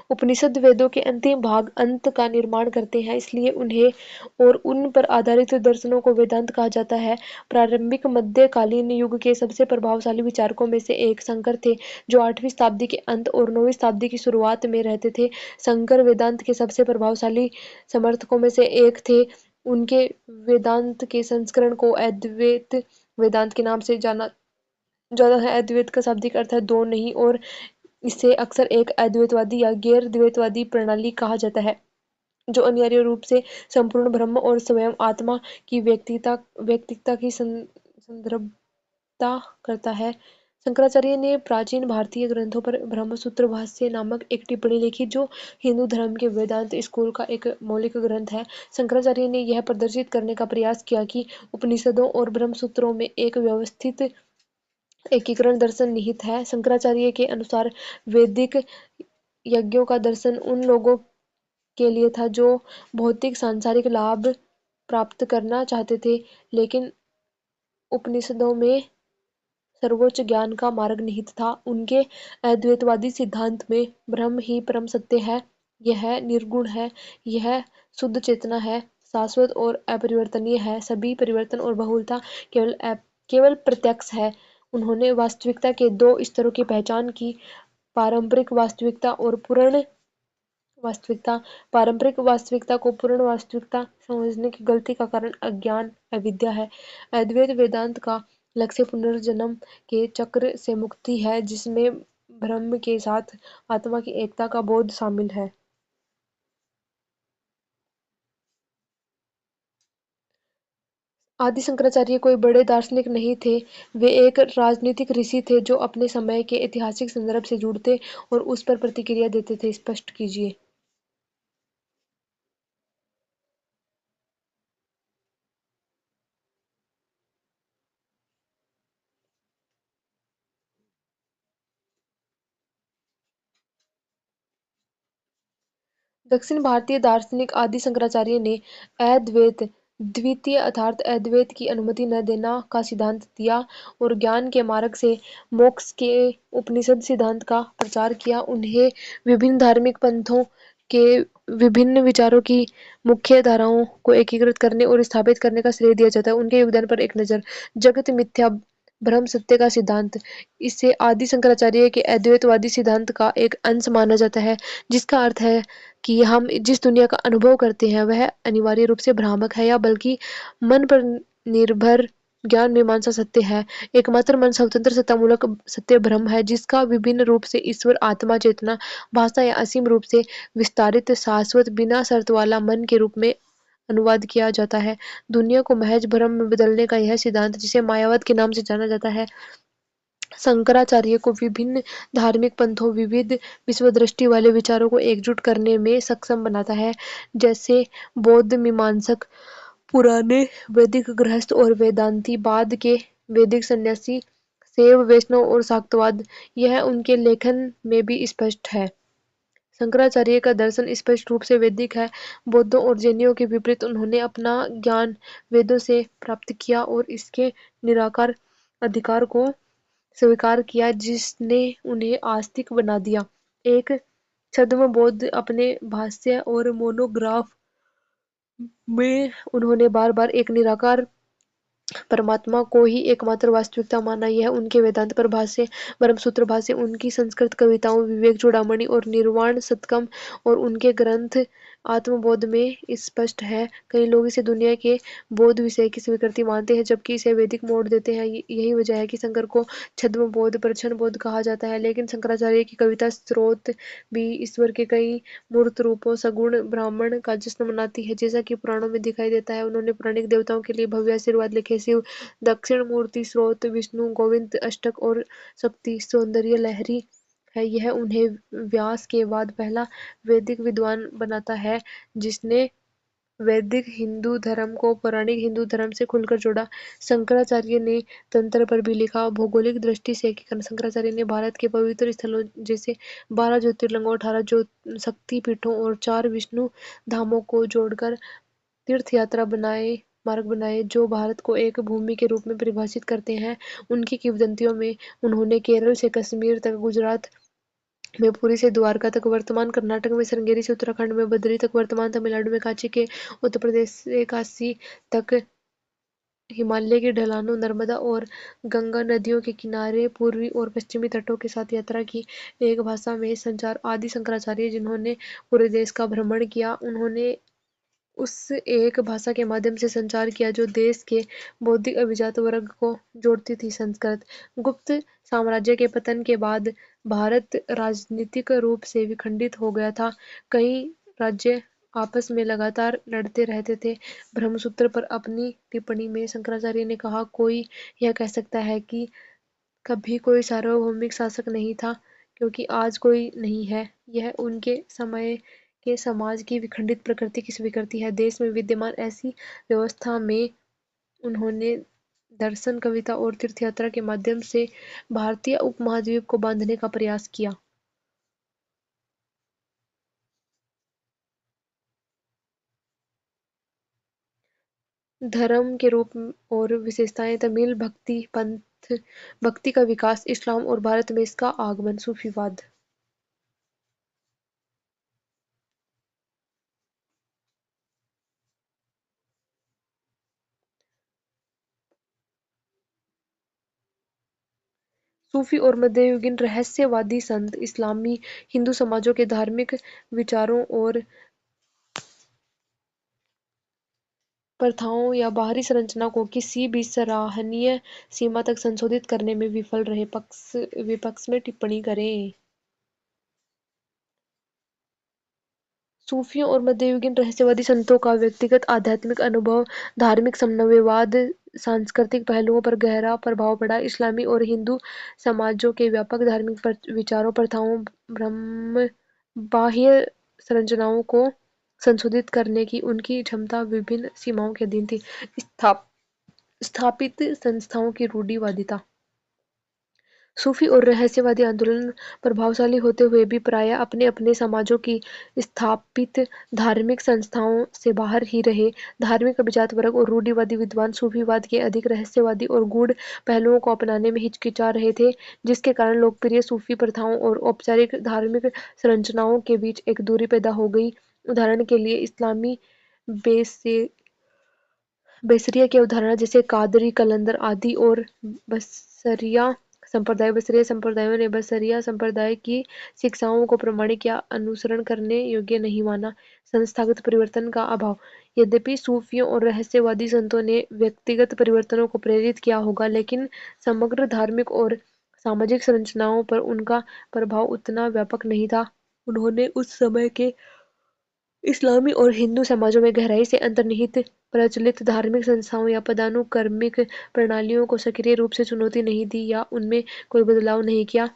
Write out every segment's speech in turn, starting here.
उपनिषद वेदों के अंतिम भाग अंत का निर्माण करते हैं, इसलिए उन्हें और उन पर आधारित दर्शनों को वेदांत कहा जाता है। प्रारंभिक मध्यकालीन युग के सबसे प्रभावशाली विचारकों में से एक शंकर थे, जो 8वीं शताब्दी के अंत और 9वीं शताब्दी की शुरुआत में रहते थे। शंकर वेदांत के सबसे प्रभावशाली समर्थकों में से एक थे। उनके वेदांत के संस्करण को अद्वैत वेदांत के नाम से जाना जाता है। अद्वैत का शाब्दिक अर्थ है दो नहीं, और इसे अक्सर एक अद्वैतवादी या गैर द्वैतवादी प्रणाली कहा जाता है, जो अनिवार्य रूप से संपूर्ण ब्रह्म और स्वयं आत्मा की व्यक्तिकता की संदर्भता करता है। शंकराचार्य ने प्राचीन भारतीय ग्रंथों पर ब्रह्मसूत्र भाष्य नामक एक टिप्पणी लिखी, जो हिंदू धर्म के वेदांत स्कूल का एक मौलिक ग्रंथ है। शंकराचार्य ने यह प्रदर्शित करने का प्रयास किया कि उपनिषदों और ब्रह्मसूत्रों में एक व्यवस्थित एकीकरण दर्शन निहित है। शंकराचार्य के अनुसार वैदिक यज्ञों का दर्शन उन लोगों के लिए था जो भौतिक सांसारिक लाभ प्राप्त करना चाहते थे, लेकिन उपनिषदों में सर्वोच्च ज्ञान का मार्ग निहित था। उनके अद्वैतवादी सिद्धांत में ब्रह्म ही परम सत्य है, यह निर्गुण है, यह शुद्ध चेतना है, शाश्वत और अपरिवर्तनीय है, सभी परिवर्तन और बहुलता केवल प्रत्यक्ष है। उन्होंने वास्तविकता के दो स्तरों की पहचान की, पारंपरिक वास्तविकता और पूर्ण वास्तविकता। पारंपरिक वास्तविकता को पूर्ण वास्तविकता समझने की गलती का कारण अज्ञान, अविद्या है। अद्वैत वेदांत का लक्ष्य पुनर्जन्म के चक्र से मुक्ति है, जिसमें ब्रह्म के साथ आत्मा की एकता का बोध शामिल है। आदि शंकराचार्य कोई बड़े दार्शनिक नहीं थे, वे एक राजनीतिक ऋषि थे जो अपने समय के ऐतिहासिक संदर्भ से जुड़ते और उस पर प्रतिक्रिया देते थे। स्पष्ट कीजिए। दक्षिण भारतीय दार्शनिक आदि शंकराचार्य ने अद्वैत द्वितीय अर्थात अद्वैत की अनुमति न देना का सिद्धांत दिया और ज्ञान के मार्ग से मोक्ष के उपनिषद सिद्धांत का प्रचार किया। उन्हें विभिन्न धार्मिक पंथों के विभिन्न विचारों की मुख्य धाराओं को एकीकृत करने और स्थापित करने का श्रेय दिया जाता है। उनके योगदान पर एक नज़र। जगत मिथ्या ब्रह्म सत्य का सिद्धांत, इसे आदि शंकराचार्य के अद्वैतवादी सिद्धांत का एक अंश माना जाता है, जिसका अर्थ है कि हम जिस दुनिया का अनुभव करते हैं वह अनिवार्य रूप से भ्रामक है या बल्कि मन पर निर्भर ज्ञान मीमांसा सत्य है। एकमात्र मन स्वतंत्र सत्तामूलक सत्य ब्रह्म है, जिसका विभिन्न रूप से ईश्वर, आत्मा, चेतना, भाषा या असीम रूप से विस्तारित शाश्वत बिना शर्त वाला मन के रूप में अनुवाद किया जाता है। दुनिया को महज भ्रम में बदलने का यह सिद्धांत, जिसे मायावाद के नाम से जाना जाता है, शंकराचार्य को विभिन्न धार्मिक पंथों, विविध विश्वदृष्टि वाले विचारों को एकजुट करने में सक्षम बनाता है। जैसे बौद्ध मीमांसक, पुराने वैदिक गृहस्थ और वेदांती, बाद के वैदिक सन्यासी, शैव, वैष्णव और शाक्तवाद। यह उनके लेखन में भी स्पष्ट है। शंकराचार्य का दर्शन स्पष्ट रूप से वैदिक है। बौद्धों और जैनियों के विपरीत उन्होंने अपना ज्ञान वेदों से प्राप्त किया और इसके निराकार अधिकार को स्वीकार किया, जिसने उन्हें आस्तिक बना दिया। एक छद्म बौद्ध अपने भाष्य और मोनोग्राफ में उन्होंने बार बार एक निराकार परमात्मा को ही एकमात्र वास्तविकता माना। यह उनके वेदांत पर भाष्य, ब्रह्मसूत्र भाष्य, उनकी संस्कृत कविताओं विवेक चूड़ामणि और निर्वाण शतकम और उनके ग्रंथ आत्मबोध में स्पष्ट है। कई लोग इसे दुनिया के बौद्ध विषय की स्वीकृति मानते हैं, जबकि इसे वैदिक मोड़ देते हैं। यही वजह है कि शंकर को छद्म बौद्ध, प्रच्छन्न बौद्ध कहा जाता है। लेकिन शंकराचार्य की कविता स्रोत भी ईश्वर के कई मूर्त रूपों, सगुण ब्राह्मण का जश्न मनाती है, जैसा कि पुराणों में दिखाई देता है। उन्होंने पौराणिक देवताओं के लिए भव्य आशीर्वाद लिखे। शिव दक्षिण मूर्ति स्रोत, विष्णु गोविंद अष्टक और शक्ति सौंदर्य लहरी है। यह उन्हें व्यास के बाद पहला वैदिक विद्वान बनाता है जिसने वैदिक हिंदू धर्म को पौराणिक हिंदू धर्म से खुलकर जोड़ा। शंकराचार्य ने तंत्र पर भी लिखा। भौगोलिक दृष्टि से एकीकरण, शंकराचार्य ने भारत के पवित्र स्थलों जैसे 12 ज्योतिर्लिंगों, 18 शक्ति पीठों और 4 विष्णु धामों को जोड़कर तीर्थ यात्रा मार्ग बनाए, जो भारत को एक भूमि के रूप में परिभाषित करते हैं। उनकी किंवदंतियों में उन्होंने केरल से कश्मीर तक, गुजरात में पुरी से द्वारका तक, वर्तमान कर्नाटक में श्रृंगेरी से उत्तराखंड में बद्री तक, वर्तमान तमिलनाडु में कांची के, उत्तर प्रदेश से काशी तक, हिमालय की ढलानों, नर्मदा और गंगा नदियों के किनारे, पूर्वी और पश्चिमी तटों के साथ यात्रा की, एक भाषा में संचार। आदि शंकराचार्य जिन्होंने पूरे देश का भ्रमण किया, उन्होंने उस एक भाषा के माध्यम से संचार किया जो देश के बौद्धिक अभिजात वर्ग को जोड़ती थी, संस्कृत। गुप्त साम्राज्य के पतन के बाद भारत राजनीतिक रूप से विखंडित हो गया था। कई राज्य आपस में लगातार लड़ते रहते थे। ब्रह्मसूत्र पर अपनी टिप्पणी में शंकराचार्य ने कहा, कोई यह कह सकता है कि कभी कोई सार्वभौमिक शासक नहीं था, क्योंकि आज कोई नहीं है। यह उनके समय के समाज की विखंडित प्रकृति की स्वीकृति है। देश में विद्यमान ऐसी व्यवस्था में उन्होंने दर्शन, कविता और तीर्थयात्रा के माध्यम से भारतीय उपमहाद्वीप को बांधने का प्रयास किया। धर्म के रूप और विशेषताएं: तमिल भक्ति पंथ, भक्ति का विकास, इस्लाम और भारत में इसका आगमन, सूफीवाद। सूफी और मध्ययुगीन रहस्यवादी संत इस्लामी हिंदू समाजों के धार्मिक विचारों और प्रथाओं या बाहरी संरचना को किसी भी सराहनीय सीमा तक संशोधित करने में विफल रहे। पक्ष विपक्ष में टिप्पणी करें। सूफियों और मध्ययुगीन रहस्यवादी संतों का व्यक्तिगत आध्यात्मिक अनुभव, धार्मिक समन्वयवाद, सांस्कृतिक पहलुओं पर गहरा प्रभाव पड़ा। इस्लामी और हिंदू समाजों के व्यापक धार्मिक विचारों, प्रथाओं, ब्रह्म बाह्य संरचनाओं को संशोधित करने की उनकी क्षमता विभिन्न सीमाओं के अधीन थी। स्थापित संस्थाओं की रूढ़िवादिता। सूफी और रहस्यवादी आंदोलन प्रभावशाली होते हुए भी प्रायः अपने अपने समाजों की स्थापित धार्मिक संस्थाओं से बाहर ही रहे। धार्मिक अभिजात वर्ग और रूढ़िवादी विद्वान सूफीवाद के अधिक रहस्यवादी और गूढ़ पहलुओं को अपनाने में हिचकिचा रहे थे, जिसके कारण लोकप्रिय सूफी प्रथाओं और औपचारिक धार्मिक संरचनाओं के बीच एक दूरी पैदा हो गई। उदाहरण के लिए इस्लामी बेसे बेसरिया की अवधारणा, जैसे कादरी, कलंदर आदि, और बसरिया बसरिया संप्रदायों ने बसरिया संप्रदाय की शिक्षाओं को प्रमाणिक या अनुसरण करने योग्य नहीं माना। संस्थागत परिवर्तन का अभाव। यद्यपि सूफियों और रहस्यवादी संतों ने व्यक्तिगत परिवर्तनों को प्रेरित किया होगा, लेकिन समग्र धार्मिक और सामाजिक संरचनाओं पर उनका प्रभाव उतना व्यापक नहीं था। उन्होंने उस समय के इस्लामी और हिंदू समाजों में गहराई से अंतर्निहित प्रचलित धार्मिक संस्थाओं या पदानुक्रमिक प्रणालियों को सक्रिय रूप से चुनौती नहीं दी या उनमें कोई बदलाव नहीं किया।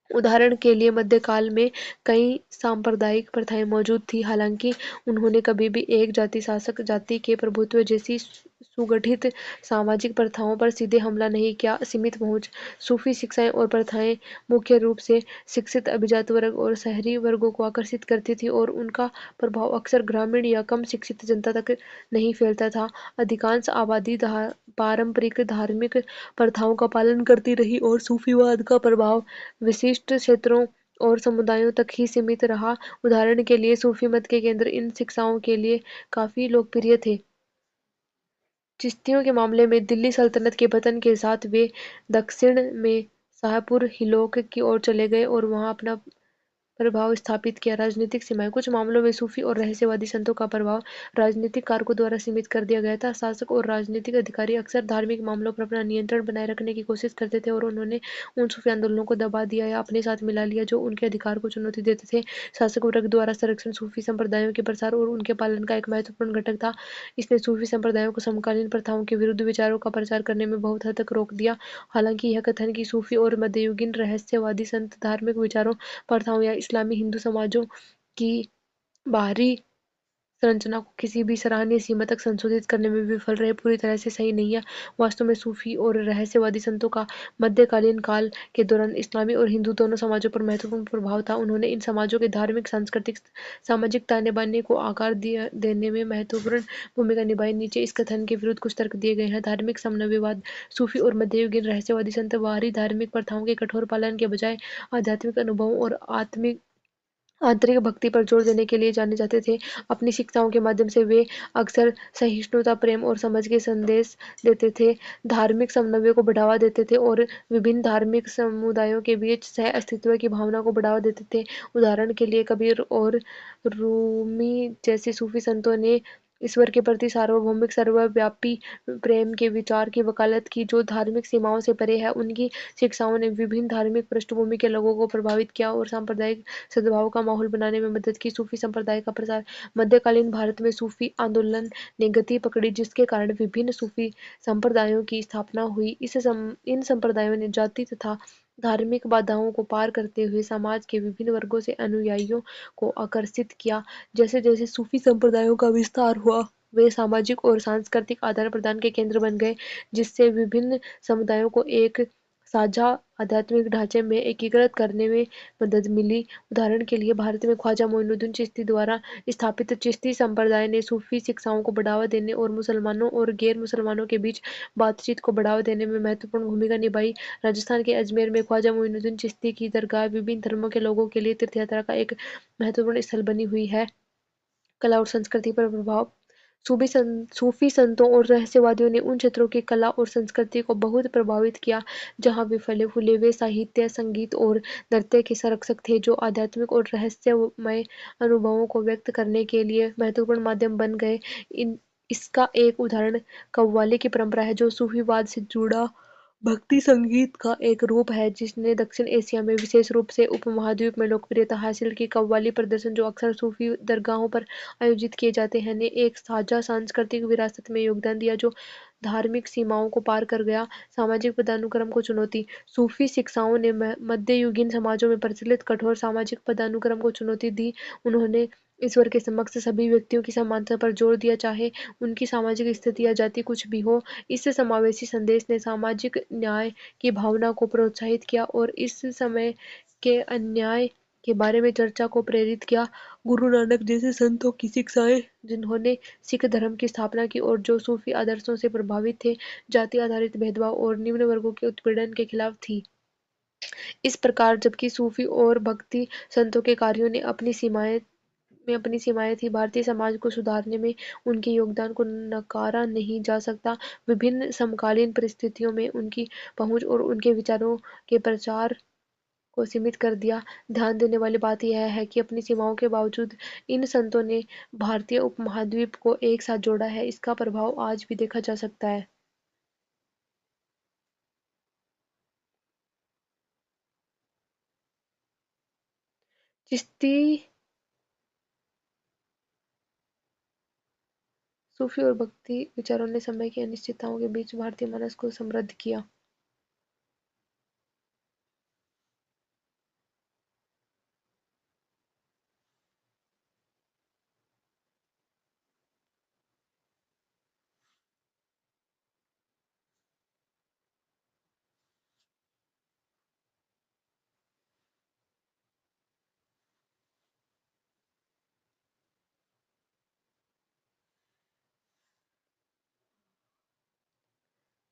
उदाहरण के लिए मध्यकाल में कई सांप्रदायिक प्रथाएं मौजूद थी, हालांकि उन्होंने कभी भी एक जाति शासक जाति के प्रभुत्व जैसी सुगठित सामाजिक प्रथाओं पर सीधे हमला नहीं किया। सीमित पहुंच। सूफी शिक्षाएं और प्रथाएं मुख्य रूप से शिक्षित अभिजात वर्ग और शहरी वर्गों को आकर्षित करती थी, और उनका प्रभाव अक्सर ग्रामीण या कम शिक्षित जनता तक नहीं फैलता था। अधिकांश आबादी पारंपरिक धार्मिक प्रथाओं का पालन करती रही, और सूफीवाद का प्रभाव विशिष्ट क्षेत्रों और समुदायों तक ही सीमित रहा। उदाहरण के लिए, सूफी मत के केंद्र इन शिक्षाओं के लिए काफी लोकप्रिय थे। चिश्तियों के मामले में दिल्ली सल्तनत के पतन के साथ वे दक्षिण में शाहपुर हिलोक की ओर चले गए और वहां अपना प्रभाव स्थापित किया। राजनीतिक सीमाएं। कुछ मामलों में सूफी और रहस्यवादी संतों का प्रभाव राजनीतिक कारकों द्वारा सीमित कर दिया गया था। शासक और राजनीतिक अधिकारी अक्सर धार्मिक मामलों पर अपना नियंत्रण बनाए रखने की कोशिश करते थे, और उन्होंने उन सूफी आंदोलनों को दबा दिया या अपने साथ मिला लिया जो उनके अधिकार को चुनौती देते थे। शासक वर्ग द्वारा संरक्षण सूफी संप्रदायों के प्रसार और उनके पालन का एक महत्वपूर्ण घटक था। इसने सूफी संप्रदायों को समकालीन प्रथाओं के विरुद्ध विचारों का प्रचार करने में बहुत हद तक रोक दिया। हालांकि यह कथन कि सूफी और मध्ययुगीन रहस्यवादी संत धार्मिक विचारों, प्रथाओं या इस्लामी हिंदू समाजों की बाहरी संरचना को किसी भी सराहनीय सीमा तक संशोधित करने में विफल रहे, पूरी तरह से सही नहीं है। वास्तव में सूफी और रहस्यवादी संतों का मध्यकालीन काल के दौरान इस्लामी और हिंदू दोनों समाजों पर महत्वपूर्ण प्रभाव था। उन्होंने इन समाजों के धार्मिक, सांस्कृतिक, सामाजिक ताने-बाने को आकार देने में महत्वपूर्ण भूमिका निभाई। नीचे इस कथन के विरुद्ध कुछ तर्क दिए गए हैं। धार्मिक समन्वयवाद। सूफी और मध्ययुगीन रहस्यवादी संत बाहरी धार्मिक प्रथाओं के कठोर पालन के बजाय आध्यात्मिक अनुभवों और आंतरिक भक्ति पर जोर देने के लिए जाने जाते थे। अपनी शिक्षाओं के माध्यम से वे अक्सर सहिष्णुता, प्रेम और समझ के संदेश देते थे, धार्मिक समन्वय को बढ़ावा देते थे और विभिन्न धार्मिक समुदायों के बीच सह-अस्तित्व की भावना को बढ़ावा देते थे। उदाहरण के लिए कबीर और रूमी जैसे सूफी संतों ने ईश्वर के प्रति सार्वभौमिक, सर्वव्यापी प्रेम के विचार की वकालत की, जो धार्मिक सीमाओं से परे है। उनकी शिक्षाओं ने विभिन्न धार्मिक पृष्ठभूमि के लोगों को प्रभावित किया और सांप्रदायिक सद्भाव का माहौल बनाने में मदद की। सूफी संप्रदाय का प्रसार। मध्यकालीन भारत में सूफी आंदोलन ने गति पकड़ी, जिसके कारण विभिन्न सूफी संप्रदायों की स्थापना हुई। इन संप्रदायों ने जाति तथा धार्मिक बाधाओं को पार करते हुए समाज के विभिन्न वर्गों से अनुयायियों को आकर्षित किया। जैसे जैसे सूफी संप्रदायों का विस्तार हुआ, वे सामाजिक और सांस्कृतिक आदान प्रदान के केंद्र बन गए, जिससे विभिन्न समुदायों को एक साझा आध्यात्मिक ढांचे में एकीकृत करने में मदद मिली। उदाहरण के लिए भारत में ख्वाजा मोइनुद्दीन चिश्ती द्वारा स्थापित चिश्ती संप्रदाय ने सूफी शिक्षाओं को बढ़ावा देने और मुसलमानों और गैर मुसलमानों के बीच बातचीत को बढ़ावा देने में महत्वपूर्ण भूमिका निभाई। राजस्थान के अजमेर में ख्वाजा मोइनुद्दीन चिश्ती की दरगाह विभिन्न धर्मों के लोगों के लिए तीर्थ यात्रा का एक महत्वपूर्ण स्थल बनी हुई है। कला और संस्कृति पर प्रभाव। सूफी संतों और रहस्यवादियों ने उन क्षेत्रों की कला और संस्कृति को बहुत प्रभावित किया जहाँ वे फले फूले। वे साहित्य, संगीत और नृत्य के संरक्षक थे, जो आध्यात्मिक और रहस्यमय अनुभवों को व्यक्त करने के लिए महत्वपूर्ण माध्यम बन गए। इसका एक उदाहरण कव्वाली की परंपरा है, जो सूफीवाद से जुड़ा भक्ति संगीत का एक रूप है जिसने दक्षिण एशिया में, विशेष रूप से उपमहाद्वीप में लोकप्रियता हासिल की। कव्वाली प्रदर्शन, जो अक्सर सूफी दरगाहों पर आयोजित किए जाते हैं, ने एक साझा सांस्कृतिक विरासत में योगदान दिया जो धार्मिक सीमाओं को पार कर गया। सामाजिक पदानुक्रम को चुनौती। सूफी शिक्षाओं ने मध्ययुगीन समाजों में प्रचलित कठोर सामाजिक पदानुक्रम को चुनौती दी। उन्होंने ईश्वर के समक्ष सभी व्यक्तियों की समानता पर जोर दिया, चाहे उनकी सामाजिक स्थिति या जाति कुछ भी हो। इस समावेशी संदेश ने सामाजिक न्याय की भावना को प्रोत्साहित किया और इस समय के अन्याय के बारे में चर्चा को प्रेरित किया। गुरु नानक जैसे संतों की शिक्षाएं, जिन्होंने सिख धर्म की स्थापना की और जो सूफी आदर्शों से प्रभावित थे, जाति आधारित भेदभाव और निम्न वर्गों के उत्पीड़न के खिलाफ थी। इस प्रकार जबकि सूफी और भक्ति संतों के कार्यों ने अपनी सीमाएं थी, भारतीय समाज को सुधारने में उनके योगदान को नकारा नहीं जा सकता। विभिन्न समकालीन परिस्थितियों में उनकी पहुंच और उनके विचारों के प्रचार को सीमित कर दिया। ध्यान देने वाली बात यह है कि अपनी सीमाओं के बावजूद इन संतों ने भारतीय उपमहाद्वीप को एक साथ जोड़ा है। इसका प्रभाव आज भी देखा जा सकता है। चिश्ती, सूफी और भक्ति विचारों ने समय की अनिश्चितताओं के बीच भारतीय मानस को समृद्ध किया।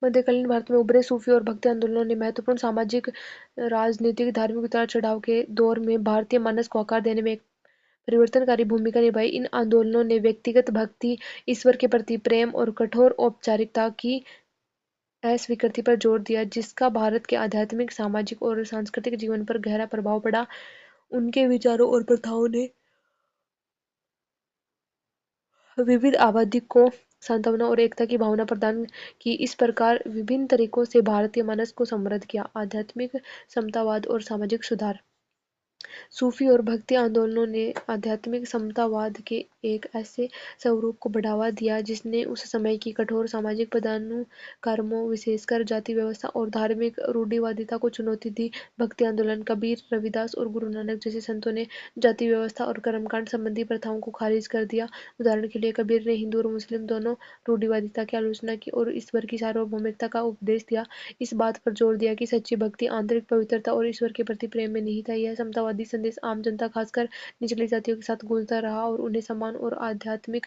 मध्यकालीन भारत में उभरे सूफी और भक्ति आंदोलनों ने महत्वपूर्ण सामाजिक, राजनीतिक, धार्मिक उतार चढ़ाव के दौर में भारतीय मानस को आकार देने में एक परिवर्तनकारी भूमिका निभाई। इन आंदोलनों ने व्यक्तिगत भक्ति, ईश्वर के प्रति प्रेम और कठोर औपचारिकता की अस्वीकृति पर जोर दिया, जिसका भारत के आध्यात्मिक, सामाजिक और सांस्कृतिक जीवन पर गहरा प्रभाव पड़ा। उनके विचारों और प्रथाओं ने विविध आबादी को सांत्वना और एकता की भावना प्रदान की। इस प्रकार विभिन्न तरीकों से भारतीय मानस को समृद्ध किया। आध्यात्मिक समतावाद और सामाजिक सुधार। सूफी और भक्ति आंदोलनों ने आध्यात्मिक समतावाद के एक ऐसे स्वरूप को बढ़ावा दिया जिसने उस समय की कठोर सामाजिक पदानुक्रमों, विशेषकर जाति व्यवस्था और धार्मिक रूढ़िवादिता को चुनौती दी। भक्ति आंदोलन कबीर, रविदास और गुरु नानक जैसे संतों ने जाति व्यवस्था और कर्मकांड संबंधी प्रथाओं को खारिज कर दिया। उदाहरण के लिए कबीर ने हिंदू और मुस्लिम दोनों रूढ़िवादिता की आलोचना की और ईश्वर की सार्वभौमिकता का उपदेश दिया। इस बात पर जोर दिया कि सच्ची भक्ति आंतरिक पवित्रता और ईश्वर के प्रति प्रेम में निहित है। यह समतावादी संदेश आम जनता, खासकर निचली जातियों के साथ घुलता रहा और उन्हें सम्मान और आध्यात्मिक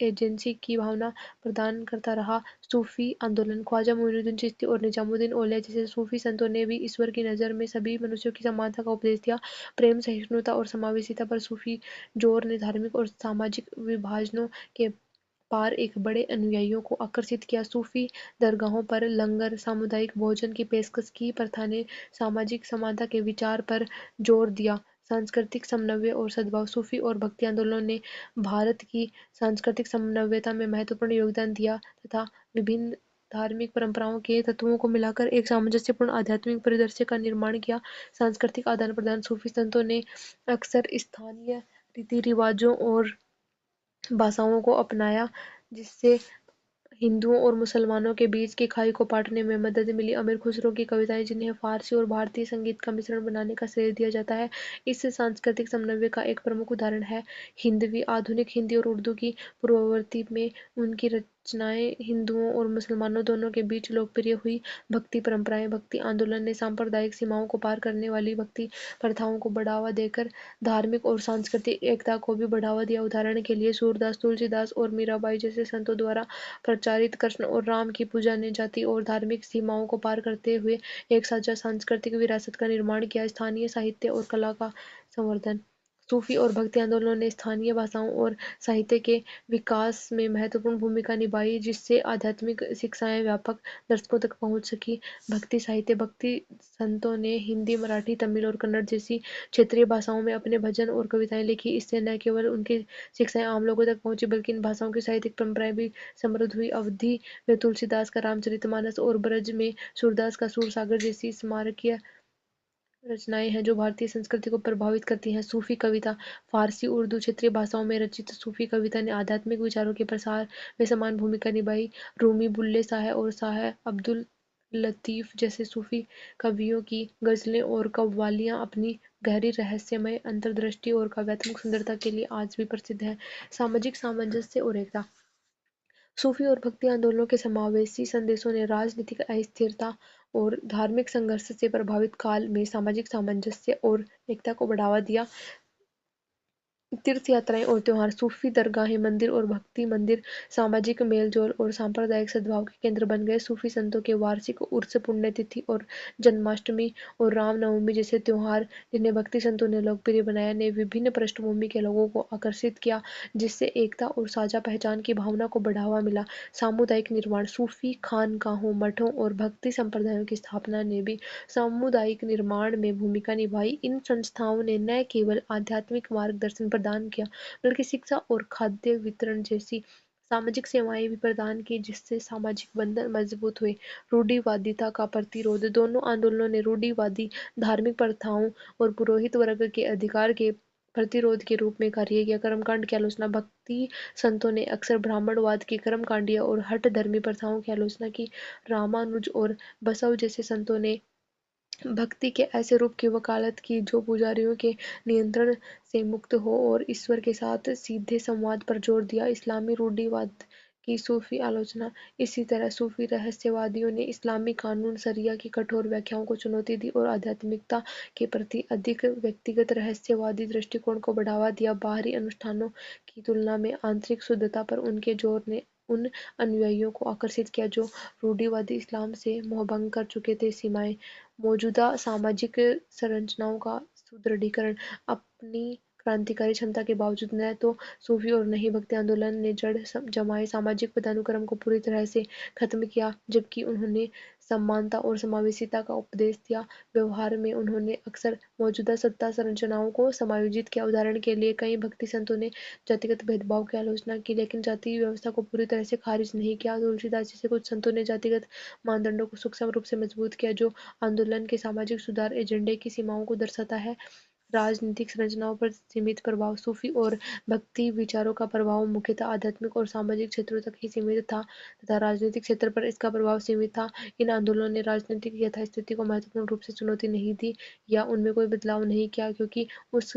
एजेंसी की भावना प्रदान करता रहा। सूफी आंदोलन ख्वाजा मोइनुद्दीन चिश्ती और निजामुद्दीन औलिया जैसे सूफी संतों ने भी ईश्वर की नज़र में सभी मनुष्यों की समानता का उपदेश दिया। प्रेम, सहिष्णुता और समावेशिता पर सूफी जोर ने धार्मिक और सामाजिक विभाजनों के पार एक बड़े अनुयायियों को आकर्षित किया। सूफी दरगाहों पर लंगर, सामुदायिक भोजन की पेशकश की प्रथा ने सामाजिक समानता के विचार पर जोर दिया। सांस्कृतिक समन्वय और सद्भाव सूफी और भक्ति आंदोलनों ने भारत की सांस्कृतिक समन्वयता में महत्वपूर्ण योगदान दिया तथा विभिन्न धार्मिक परंपराओं के तत्वों को मिलाकर एक सामंजस्यपूर्ण आध्यात्मिक परिदृश्य का निर्माण किया। सांस्कृतिक आदान प्रदान सूफी संतों ने अक्सर स्थानीय रीति रिवाजों और भाषाओं को अपनाया, जिससे हिंदुओं और मुसलमानों के बीच की खाई को पाटने में मदद मिली। अमीर खुसरो की कविताएं, जिन्हें फारसी और भारतीय संगीत का मिश्रण बनाने का श्रेय दिया जाता है, इस सांस्कृतिक समन्वय का एक प्रमुख उदाहरण है। हिंदवी आधुनिक हिंदी और उर्दू की पूर्ववर्ती में उनकी रचनाएं हिंदुओं और मुसलमानों दोनों के बीच लोकप्रिय हुई। भक्ति परंपराएं भक्ति आंदोलन ने सांप्रदायिक सीमाओं को पार करने वाली भक्ति प्रथाओं को बढ़ावा देकर धार्मिक और सांस्कृतिक एकता को भी बढ़ावा दिया। उदाहरण के लिए सूरदास, तुलसीदास और मीराबाई जैसे संतों द्वारा प्रचारित कृष्ण और राम की पूजा ने जाति और धार्मिक सीमाओं को पार करते हुए एक साझा सांस्कृतिक विरासत का निर्माण किया। स्थानीय साहित्य और कला का संवर्धन सूफी और भक्ति आंदोलनों ने स्थानीय भाषाओं और साहित्य के विकास में महत्वपूर्ण भूमिका निभाई, जिससे आध्यात्मिक शिक्षाएं व्यापक दर्शकों तक पहुंच सकी। भक्ति साहित्य भक्ति संतों ने हिंदी, मराठी, तमिल और कन्नड़ जैसी क्षेत्रीय भाषाओं में अपने भजन और कविताएं लिखी। इससे न केवल उनकी शिक्षाएं आम लोगों तक पहुंची, बल्कि इन भाषाओं की साहित्यिक परंपराएं भी समृद्ध हुई। अवधी में तुलसीदास का रामचरितमानस और ब्रज में सूरदास का सूरसागर जैसी स्मारकीय रचनाएं हैं जो भारतीय संस्कृति को प्रभावित करती हैं। सूफी कविता फारसी, उर्दू क्षेत्रीय भाषाओं में रचित सूफी कविता ने आध्यात्मिक विचारों के प्रसार में समान भूमिका निभाई। रूमी, बुल्ले शाह और शाह अब्दुल लतीफ जैसे सूफी कवियों की गजलें और कव्वालियां अपनी गहरी रहस्यमय अंतर्दृष्टि और काव्यात्मक सुंदरता के लिए आज भी प्रसिद्ध हैं। सामाजिक सामंजस्य और एकता सूफी और भक्ति आंदोलनों के समावेशी संदेशों ने राजनीतिक अस्थिरता और धार्मिक संघर्ष से प्रभावित काल में सामाजिक सामंजस्य और एकता को बढ़ावा दिया। तीर्थ यात्राएं और त्योहार सूफी दरगाहें, मंदिर और भक्ति मंदिर सामाजिक मेलजोल और सांप्रदायिक सद्भाव के केंद्र बन गए। सूफी संतों के वार्षिक उर्स, पुण्यतिथि और जन्माष्टमी और रामनवमी जैसे त्योहार, जिन्हें भक्ति संतों ने लोकप्रिय बनाया, ने विभिन्न पृष्ठभूमि के लोगों को आकर्षित किया, जिससे एकता और साझा पहचान की भावना को बढ़ावा मिला। सामुदायिक निर्माण सूफी खानकाहों, मठों और भक्ति संप्रदायों की स्थापना ने भी सामुदायिक निर्माण में भूमिका निभाई। इन संस्थाओं ने न केवल आध्यात्मिक मार्गदर्शन प्रदान किया, बल्कि शिक्षा और खाद्य वितरण जैसी सामाजिक सेवाएं भी प्रदान की, जिससे सामाजिक बंधन मजबूत हुए। रूढ़िवादिता का प्रतिरोध दोनों आंदोलनों ने रूढ़िवादी धार्मिक प्रथाओं और पुरोहित वर्ग के अधिकार के प्रतिरोध के रूप में कार्य किया। कर्मकांड की आलोचना भक्ति संतों ने अक्सर ब्राह्मणवाद की कर्मकांडीय और हठ धर्मी प्रथाओं की आलोचना की। रामानुज और बसव जैसे संतों ने भक्ति के ऐसे रूप की वकालत की जो पुजारियों के नियंत्रण से मुक्त हो और ईश्वर के साथ सीधे संवाद पर जोर दिया। इस्लामी रूढ़िवाद की सूफी आलोचना इसी तरह सूफी रहस्यवादियों ने इस्लामी कानून शरिया की कठोर व्याख्याओं को चुनौती दी और आध्यात्मिकता के प्रति अधिक व्यक्तिगत रहस्यवादी दृष्टिकोण को बढ़ावा दिया। बाहरी अनुष्ठानों की तुलना में आंतरिक शुद्धता पर उनके जोर ने उन अनुयायियों को आकर्षित किया जो रूढ़िवादी इस्लाम से मोहभंग कर चुके थे। सीमाएं मौजूदा सामाजिक संरचनाओं का सुदृढ़ीकरण अपनी क्रांतिकारी क्षमता के बावजूद न तो सूफी और न ही भक्ति आंदोलन ने जड़ जमाए सामाजिक पदानुक्रम को पूरी तरह से खत्म किया, जबकि उन्होंने समानता और समावेशिता का उपदेश दिया। व्यवहार में उन्होंने अक्सर मौजूदा सत्ता संरचनाओं को समायोजित किया। उदाहरण के लिए कई भक्ति संतों ने जातिगत भेदभाव की आलोचना की, लेकिन जाति व्यवस्था को पूरी तरह से खारिज नहीं किया। तुलसीदास जैसे कुछ संतों ने जातिगत मानदंडों को सूक्ष्म रूप से मजबूत किया, जो आंदोलन के सामाजिक सुधार एजेंडे की सीमाओं को दर्शाता है। राजनीतिक संरचनाओं पर सीमित प्रभाव। सूफी और भक्ति विचारों का प्रभाव मुख्यतः आध्यात्मिक और सामाजिक क्षेत्रों तक ही सीमित था तथा राजनीतिक क्षेत्र पर इसका प्रभाव सीमित था। इन आंदोलनों ने राजनीतिक यथास्थिति को महत्वपूर्ण रूप से चुनौती नहीं दी या उनमें कोई बदलाव नहीं किया, क्योंकि उस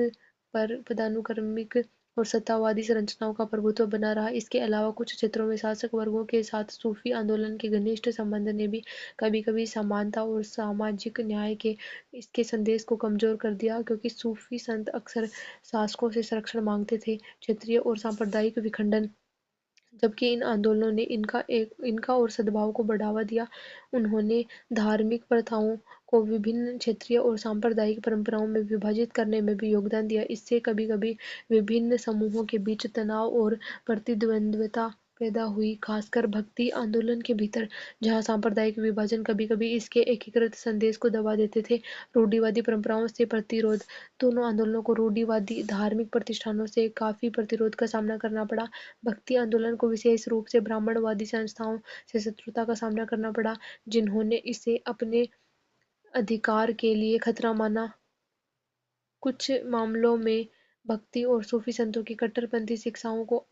पर पदानुक्रमिक और सत्तावादी संरचनाओं का प्रभुत्व बना रहा। इसके अलावा कुछ क्षेत्रों में शासक वर्गों के साथ सूफी आंदोलन के घनिष्ठ संबंध ने भी कभी-कभी समानता और सामाजिक न्याय के इसके संदेश को कमजोर कर दिया, क्योंकि सूफी संत अक्सर शासकों से संरक्षण मांगते थे। क्षेत्रीय और सांप्रदायिक विखंडन, जबकि इन आंदोलनों ने इनका और सद्भाव को बढ़ावा दिया। उन्होंने धार्मिक प्रथाओं को विभिन्न क्षेत्रीय और सांप्रदायिक परंपराओं में विभाजित करने में भी योगदान दिया। इससे कभी-कभी विभिन्न समूहों के बीच तनाव और प्रतिद्वंद्विता पैदा हुई, खासकर भक्ति आंदोलन के भीतर, जहां सांप्रदायिक विभाजन कभी-कभी इसके एकीकृत संदेश को दबा देते थे। रूढ़िवादी परंपराओं से प्रतिरोध, दोनों आंदोलनों को रूढ़िवादी धार्मिक प्रतिष्ठानों से काफी प्रतिरोध का सामना करना पड़ा। भक्ति आंदोलन को विशेष रूप से ब्राह्मणवादी संस्थाओं से शत्रुता का सामना करना पड़ा, जिन्होंने इसे अपने अधिकार के लिए खतरा माना। कुछ मामलों में भक्ति और सूफी संतों की कट्टरपंथी शिक्षाओं को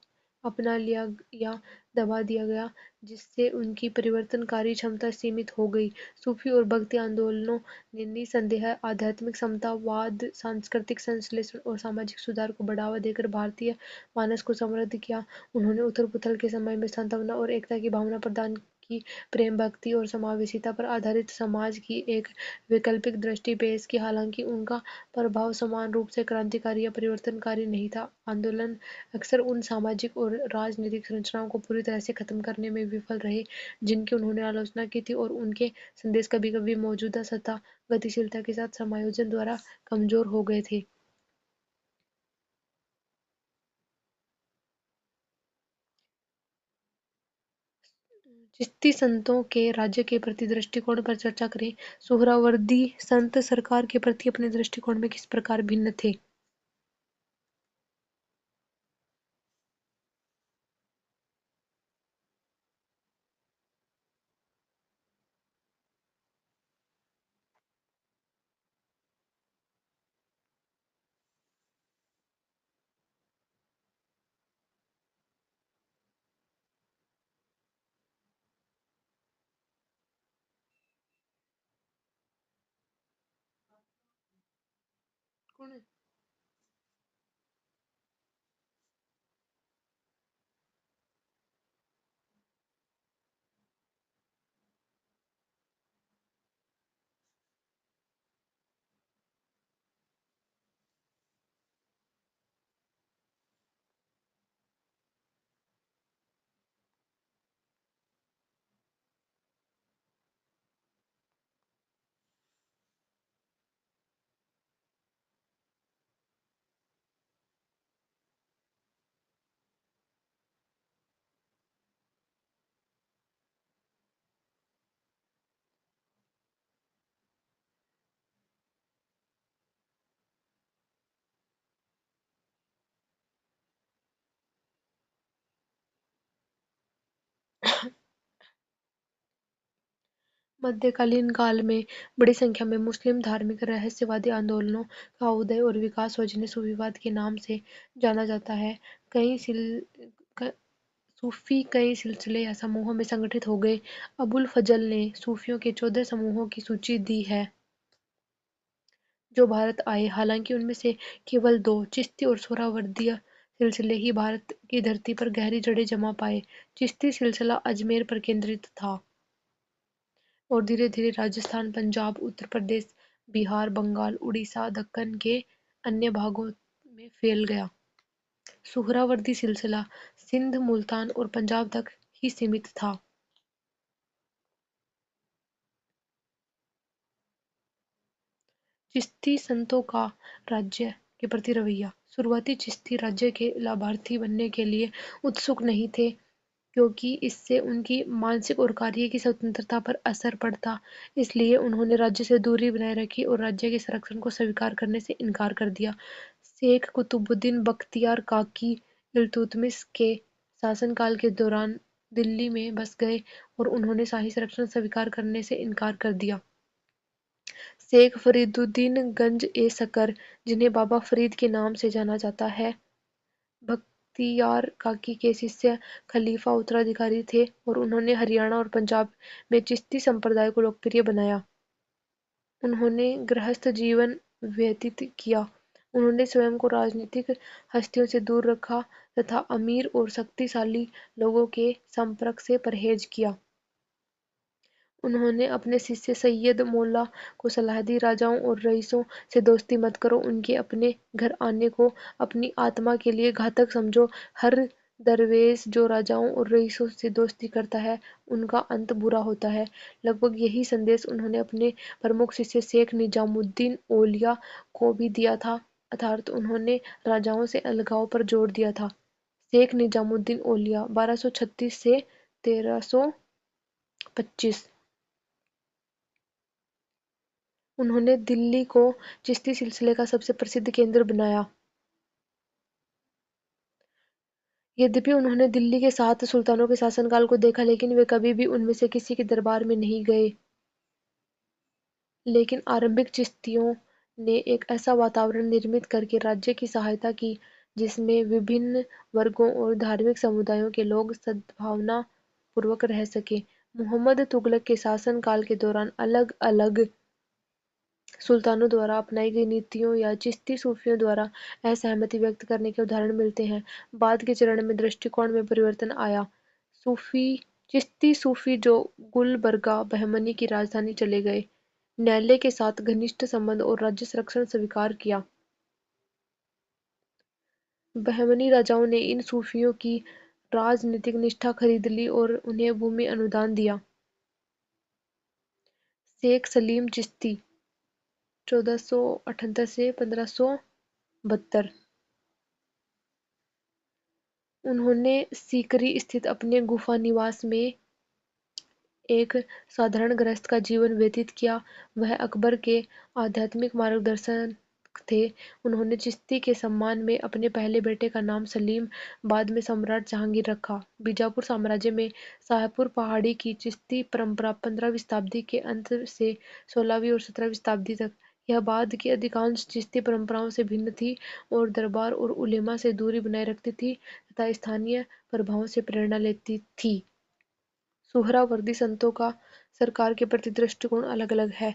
अपना लिया या दबा दिया गया, जिससे उनकी परिवर्तनकारी क्षमता सीमित हो गई। सूफी और भक्ति आंदोलनों ने निसंदेह आध्यात्मिक समतावाद, सांस्कृतिक संश्लेषण और सामाजिक सुधार को बढ़ावा देकर भारतीय मानस को समृद्ध किया। उन्होंने उथल-पुथल के समय में सांत्वना और एकता की भावना प्रदान की, प्रेम, भक्ति और समावेशिता पर आधारित समाज की एक वैकल्पिक दृष्टि पेश की। हालांकि उनका प्रभाव समान रूप से क्रांतिकारी या परिवर्तनकारी नहीं था। आंदोलन अक्सर उन सामाजिक और राजनीतिक संरचनाओं को पूरी तरह से खत्म करने में विफल रहे, जिनकी उन्होंने आलोचना की थी, और उनके संदेश कभी-कभी मौजूदा सत्ता गतिशीलता के साथ समायोजन द्वारा कमजोर हो गए थे। चिश्ती संतों के राज्य के प्रति दृष्टिकोण पर चर्चा करें। सुहरावर्दी संत सरकार के प्रति अपने दृष्टिकोण में किस प्रकार भिन्न थे? कौन है? मध्यकालीन काल में बड़ी संख्या में मुस्लिम धार्मिक रहस्यवादी आंदोलनों का उदय और विकास हुआ, जिन्हें सूफीवाद के नाम से जाना जाता है। कई सिल क- सूफी कई सिलसिले या समूहों में संगठित हो गए। अबुल फजल ने सूफियों के 14 समूहों की सूची दी है जो भारत आए। हालांकि उनमें से केवल दो, चिश्ती और सोहरावर्दीय सिलसिले ही भारत की धरती पर गहरी जड़ें जमा पाए। चिश्ती सिलसिला अजमेर पर केंद्रित था और धीरे धीरे राजस्थान, पंजाब, उत्तर प्रदेश, बिहार, बंगाल, उड़ीसा, दक्कन के अन्य भागों में फैल गया। सुहरावर्दी सिलसिला सिंध, मुल्तान और पंजाब तक ही सीमित था। चिश्ती संतों का राज्य के प्रति रवैया। शुरुआती चिश्ती राज्य के लाभार्थी बनने के लिए उत्सुक नहीं थे, क्योंकि इससे उनकी मानसिक और कार्य की स्वतंत्रता पर असर पड़ता। इसलिए उन्होंने राज्य से दूरी बनाए रखी और राज्य के संरक्षण को स्वीकार करने से इनकार कर दिया। शेख कुतुबुद्दीन बख्तियार काकी इल्तुतमिश के शासनकाल के दौरान दिल्ली में बस गए और उन्होंने शाही संरक्षण स्वीकार करने से इनकार कर दिया। शेख फरीदुद्दीन गंज-ए-सकर, जिन्हें बाबा फरीद के नाम से जाना जाता है, बख्तियार काकी के शिष्य खलीफा उत्तराधिकारी थे और उन्होंने हरियाणा और पंजाब में चिश्ती संप्रदाय को लोकप्रिय बनाया। उन्होंने गृहस्थ जीवन व्यतीत किया। उन्होंने स्वयं को राजनीतिक हस्तियों से दूर रखा तथा अमीर और शक्तिशाली लोगों के संपर्क से परहेज किया। उन्होंने अपने शिष्य सैयद मौला को सलाह दी, राजाओं और रईसों से दोस्ती मत करो, उनके अपने घर आने को अपनी आत्मा के लिए घातक समझो। हर दरवेश जो राजाओं और रईसों से दोस्ती करता है, उनका अंत बुरा होता है। लगभग यही संदेश उन्होंने अपने प्रमुख शिष्य शेख निजामुद्दीन औलिया को भी दिया था, अर्थात उन्होंने राजाओं से अलगाव पर जोर दिया था। शेख निजामुद्दीन औलिया 1236 से 1325। उन्होंने दिल्ली को चिश्ती सिलसिले का सबसे प्रसिद्ध केंद्र बनाया। यद्यपि उन्होंने दिल्ली के 7 सुल्तानों के शासनकाल को देखा, लेकिन वे कभी भी उनमें से किसी के दरबार में नहीं गए। लेकिन आरंभिक चिश्तियों ने एक ऐसा वातावरण निर्मित करके राज्य की सहायता की, जिसमें विभिन्न वर्गों और धार्मिक समुदायों के लोग सद्भावना पूर्वक रह सके। मुहम्मद तुगलक के शासनकाल के दौरान अलग-अलग सुल्तानों द्वारा अपनाई गई नीतियों या चिश्ती सूफियों द्वारा असहमति व्यक्त करने के उदाहरण मिलते हैं। बाद के चरण में दृष्टिकोण में परिवर्तन आया। सूफी चिश्ती सूफी जो गुलबर्गा बहमनी की राजधानी चले गए, न्याले के साथ घनिष्ठ संबंध और राज्य संरक्षण स्वीकार किया। बहमनी राजाओं ने इन सूफियों की राजनीतिक निष्ठा खरीद ली और उन्हें भूमि अनुदान दिया। शेख सलीम चिश्ती 1478 से 1572। उन्होंने सीकरी स्थित अपने गुफा निवास में एक साधारण गृहस्थ का जीवन व्यतीत किया। वह अकबर के आध्यात्मिक मार्गदर्शक थे। उन्होंने चिश्ती के सम्मान में अपने पहले बेटे का नाम सलीम, बाद में सम्राट जहांगीर रखा। बीजापुर साम्राज्य में शाहपुर पहाड़ी की चिश्ती परंपरा 15वीं शताब्दी के अंत से 16वीं और 17वीं शताब्दी तक, यह बाद की अधिकांश चिश्ती परंपराओं से भिन्न थी और दरबार और उलेमा से दूरी बनाए रखती थी तथा स्थानीय प्रभावों से प्रेरणा लेती थी। सुहरावर्दी संतों का सरकार के प्रति दृष्टिकोण अलग-अलग है।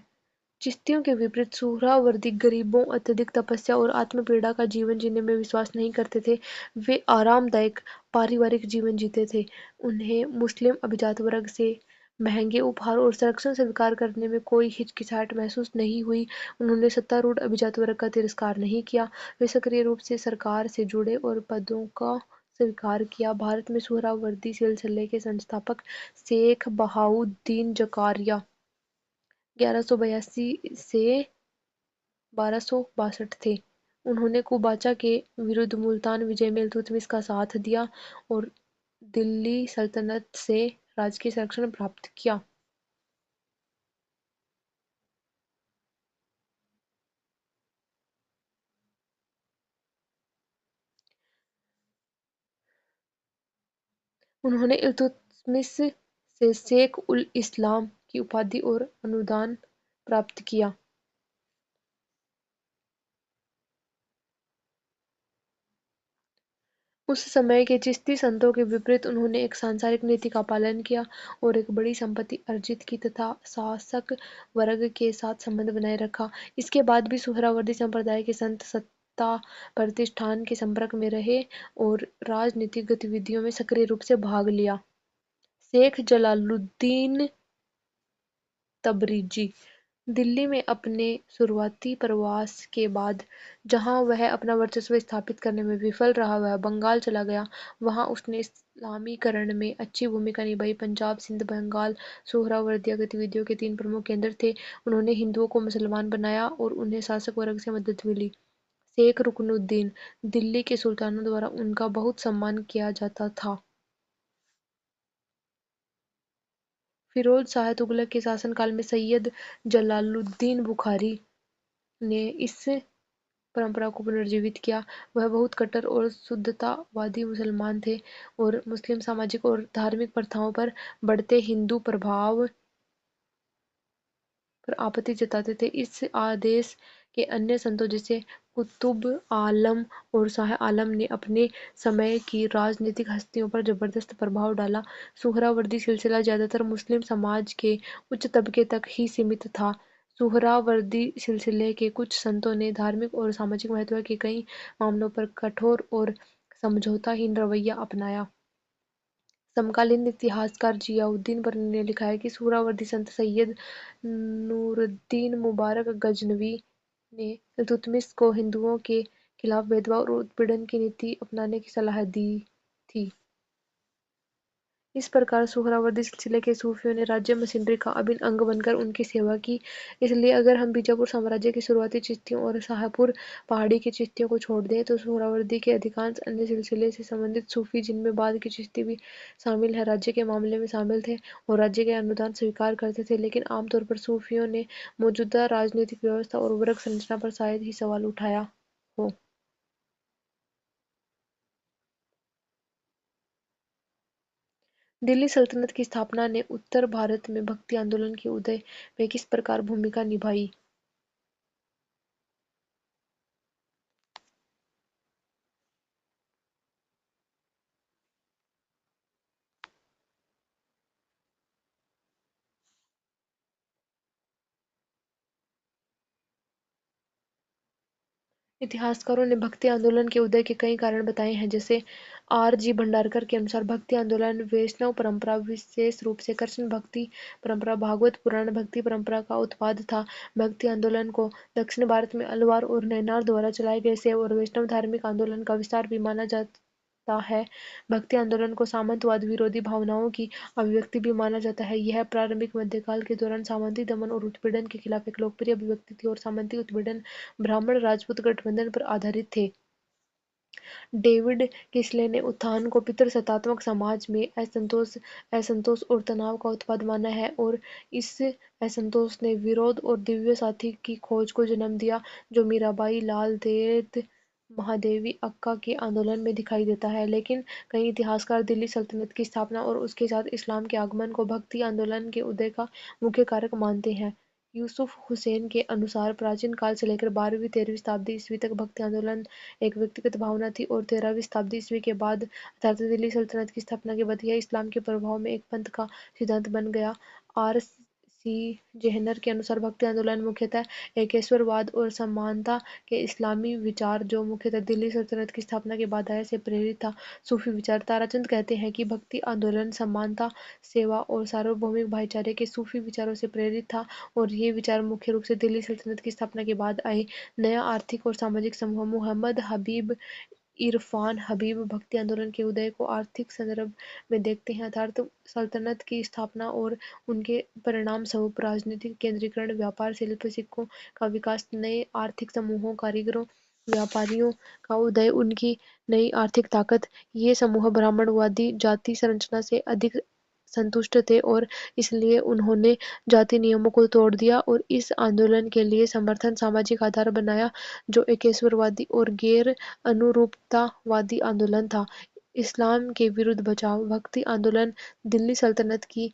चिश्तियों के विपरीत सुहरावर्दी गरीबों, अत्यधिक तपस्या और आत्मपीड़ा का जीवन जीने में विश्वास नहीं करते थे। वे आरामदायक पारिवारिक जीवन जीते थे। उन्हें मुस्लिम अभिजात वर्ग से महंगे उपहार और संरक्षण स्वीकार करने में कोई हिचकिचाहट महसूस नहीं हुई। उन्होंने सत्तारूढ़ अभिजात वर्ग का तिरस्कार नहीं किया। वे सक्रिय रूप से सरकार से जुड़े और पदों का स्वीकार किया। भारत में सुहरावर्दी सिलसिले के संस्थापक शेख बहाउद्दीन जकारिया 1182 से 1262 थे। उन्होंने कुबाचा के विरुद्ध मुल्तान विजय में इल्तुतमिश का साथ दिया और दिल्ली सल्तनत से राजकीय संरक्षण प्राप्त किया। उन्होंने इल्तुतमिश से शेख उल इस्लाम की उपाधि और अनुदान प्राप्त किया। उस समय के चिश्ती संतों के विपरीत उन्होंने एक सांसारिक नीति का पालन किया और एक बड़ी संपत्ति अर्जित की तथा शासक वर्ग के साथ संबंध बनाए रखा। इसके बाद भी सुहरावर्दी संप्रदाय के संत सत्ता प्रतिष्ठान के संपर्क में रहे और राजनीतिक गतिविधियों में सक्रिय रूप से भाग लिया। शेख जलालुद्दीन तबरेज़ी दिल्ली में अपने शुरुआती प्रवास के बाद, जहां वह अपना वर्चस्व स्थापित करने में विफल रहा, वह बंगाल चला गया। वहां उसने इस्लामीकरण में अच्छी भूमिका निभाई। पंजाब, सिंध, बंगाल सुहरावर्दिया गतिविधियों के 3 प्रमुख केंद्र थे। उन्होंने हिंदुओं को मुसलमान बनाया और उन्हें शासक वर्ग से मदद मिली। शेख रुकनुद्दीन दिल्ली के सुल्तानों द्वारा उनका बहुत सम्मान किया जाता था। फिरोज शाह तुगलक के शासनकाल में सैयद जलालुद्दीन बुखारी ने इस परंपरा को पुनर्जीवित किया। वह बहुत कट्टर और शुद्धतावादी मुसलमान थे और मुस्लिम सामाजिक और धार्मिक प्रथाओं पर बढ़ते हिंदू प्रभाव पर आपत्ति जताते थे। इस आदेश के अन्य संतों जैसे कुतुब आलम और शाह आलम ने अपने समय की राजनीतिक हस्तियों पर जबरदस्त प्रभाव डाला। सुहरावर्दी सिलसिला ज्यादातर मुस्लिम समाज के उच्च तबके तक ही सीमित था। सुहरावर्दी सिलसिले के कुछ संतों ने धार्मिक और सामाजिक महत्व के कई मामलों पर कठोर और समझौताहीन रवैया अपनाया। समकालीन इतिहासकार जियाउद्दीन बर्नी ने लिखा है कि सुहरावर्दी संत सैयद नूरुद्दीन मुबारक गजनवी ने इल्तुतमिश को हिंदुओं के खिलाफ भेदभाव और उत्पीड़न की नीति अपनाने की सलाह दी थी। इस प्रकार सुहरावर्दी सिलसिले के सूफियों ने राज्य मशीनरी का अभिन्न अंग बनकर उनकी सेवा की। इसलिए अगर हम बीजापुर साम्राज्य के शुरुआती चिश्तियों और शाहपुर पहाड़ी के चिश्तियों को छोड़ दें तो सुहरावर्दी के अधिकांश अन्य सिलसिले से संबंधित सूफी, जिनमें बाद के चिश्ती भी शामिल हैं, राज्य के मामले में शामिल थे और राज्य के अनुदान स्वीकार करते थे। लेकिन आमतौर पर सूफियों ने मौजूदा राजनीतिक व्यवस्था और वर्ग संरचना पर शायद ही सवाल उठाया हो। दिल्ली सल्तनत की स्थापना ने उत्तर भारत में भक्ति आंदोलन के उदय में किस प्रकार भूमिका निभाई? इतिहासकारों ने भक्ति आंदोलन के उदय के कई कारण बताए हैं, जैसे आर जी भंडारकर के अनुसार भक्ति आंदोलन वैष्णव परंपरा, विशेष रूप से कृष्ण भक्ति परंपरा, भागवत पुराण भक्ति परंपरा का उत्पाद था। भक्ति आंदोलन को दक्षिण भारत में अलवार और नैनार द्वारा चलाए गए शैव और वैष्णव धार्मिक आंदोलन का विस्तार भी माना जाता है। भक्ति आंदोलन को सामंतवाद विरोधी भावनाओं की अभिव्यक्ति भी माना जाता है। यह प्रारंभिक मध्यकाल के दौरान सामंती दमन और उत्पीड़न के खिलाफ एक लोकप्रिय अभिव्यक्ति थी और सामंती उत्पीड़न ब्राह्मण राजपूत गठबंधन पर आधारित थे। डेविड किसले ने उत्थान को पितृसत्तात्मक समाज में असंतोष और तनाव का उत्पाद माना है और इस असंतोष ने विरोध और दिव्य साथी की खोज को जन्म दिया, जो मीराबाई, लाल देद, महादेवी अक्का के आंदोलन में दिखाई देता है। लेकिन कई इतिहासकार दिल्ली सल्तनत की स्थापना और उसके साथ इस्लाम के आगमन को भक्ति आंदोलन के उदय का मुख्य कारक मानते हैं। यूसुफ हुसैन के अनुसार प्राचीन काल से लेकर 12वीं-13वीं शताब्दी ईस्वी तक भक्ति आंदोलन एक व्यक्तिगत भावना थी और 13वीं शताब्दी ईस्वी के बाद अर्थात दिल्ली सल्तनत की स्थापना के बाद यह इस्लाम के प्रभाव में एक पंथ का सिद्धांत बन गया। आर सी जेहनर के अनुसार भक्ति आंदोलन मुख्यतः एकेश्वरवाद और समानता के इस्लामी विचार, जो मुख्यतः दिल्ली सल्तनत की स्थापना के बाद आया, से प्रेरित था। सूफी विचार ताराचंद कहते हैं कि भक्ति आंदोलन समानता, सेवा और सार्वभौमिक भाईचारे के सूफी विचारों से प्रेरित था और ये विचार मुख्य रूप से दिल्ली सल्तनत की स्थापना के बाद आए। नया आर्थिक और सामाजिक समूह मोहम्मद हबीब इरफान हबीब भक्ति आंदोलन के उदय को आर्थिक संदर्भ में देखते हैं, अर्थात सल्तनत की स्थापना और उनके परिणाम स्वरूप राजनीतिक केंद्रीकरण, व्यापार, शिल्प, सिक्कों का विकास, नए आर्थिक समूहों, कारीगरों, व्यापारियों का उदय, उनकी नई आर्थिक ताकत। ये समूह ब्राह्मणवादी जाति संरचना से अधिक संतुष्ट थे और इसलिए उन्होंने जाति नियमों को तोड़ दिया और इस आंदोलन के लिए समर्थन सामाजिक आधार बनाया, जो एकेश्वरवादी और गैर अनुरूपतावादी आंदोलन था। इस्लाम के विरुद्ध बचाव भक्ति आंदोलन दिल्ली सल्तनत की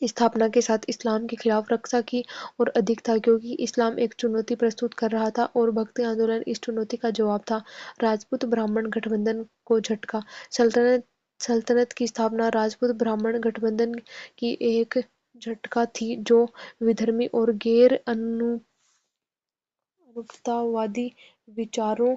स्थापना के साथ इस्लाम के खिलाफ रक्षा की और अधिक था, क्योंकि इस्लाम एक चुनौती प्रस्तुत कर रहा था और भक्ति आंदोलन इस चुनौती का जवाब था। राजपूत ब्राह्मण गठबंधन को झटका सल्तनत सल्तनत की स्थापना राजपूत ब्राह्मण गठबंधन की एक झटका थी, जो विधर्मी और गैर अनुरूपतावादी विचारों